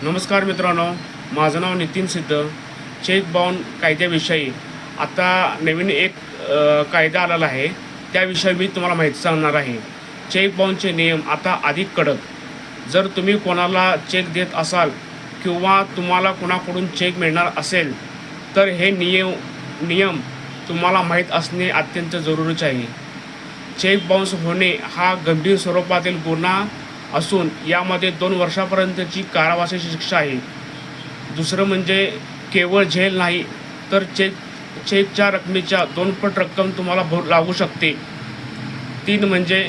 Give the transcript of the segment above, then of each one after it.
नमस्कार मित्रांनो, माझं नाव नितीन सिद्ध. चेक बाउंड कायद्याविषयी आता नवीन एक कायदा आलेला आहे. त्याविषयी मी तुम्हाला माहिती सांगणार आहे. चेक बाउंडचे नियम आता अधिक कडक. जर तुम्ही कोणाला चेक देत असाल किंवा तुम्हाला कोणाकडून चेक मिळणार असेल तर हे नियम तुम्हाला माहीत असणे अत्यंत जरुरीचे आहे. चेक बाउन्स होणे हा गंभीर स्वरूपातील गुन्हा असून यामध्ये 2 वर्षापर्यंतची कारावासाची शिक्षा आहे. दुसरं म्हणजे केवळ जेल नाही तर चेकच्या रकमेच्या 2 पट रक्कम तुम्हाला लागू शकते. 3 म्हणजे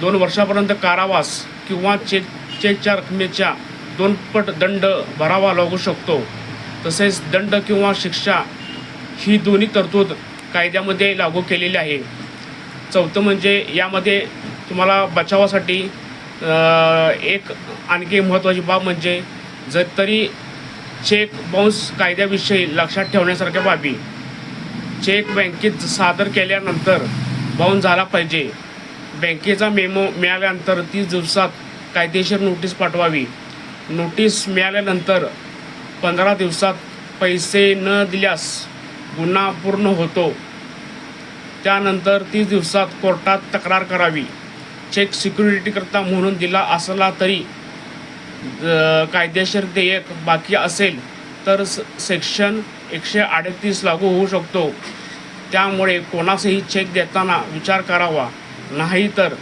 2 वर्षापर्यंत कारावास किंवा चेकच्या रकमेच्या 2 पट दंड भरावा लागू शकतो. तसेच दंड किंवा शिक्षा ही दोन्ही तरतूद कायद्यामध्ये लागू केलेली आहे. 4थं म्हणजे यामध्ये तुम्हाला बचावासाठी एक आणखी महत्त्वाची बाब म्हणजे जर तरी चेक बाउन्स कायद्याविषयी लक्षात ठेवण्यासारख्या बाबी. चेक बँकेत सादर केल्यानंतर बाउन्स झाला पाहिजे. बँकेचा मेमो मिळाल्यानंतर 30 दिवसात कायदेशीर नोटीस पाठवावी. नोटीस मिळाल्यानंतर 15 दिवसात पैसे न दिल्यास गुन्हा पूर्ण होतो. त्यानंतर 30 दिवसात कोर्टात तक्रार करावी. चेक सिक्युरिटीकरता म्हणून दिला असला तरी कायदेशीर देयक बाकी असेल तर सेक्शन 138 लागू होऊ शकतो. त्यामुळे कोणासही चेक देताना विचार करावा, नाही तर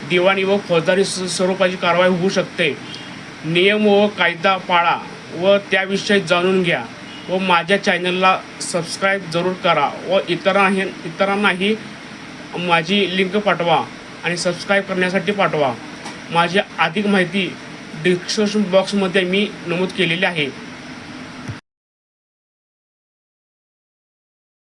दिवाणी व फौजदारी स्वरूपाची कारवाई होऊ शकते. नियम व कायदा पाळा व त्याविषयी जाणून घ्या व माझ्या चॅनलला सबस्क्राईब जरूर करा व इतरांनाही माझी लिंक पाठवा आणि सबस्क्राईब करण्यासाठी पाठवा. माझी अधिक माहिती डिस्क्रिप्शन बॉक्समध्ये मी नमूद केलेली आहे.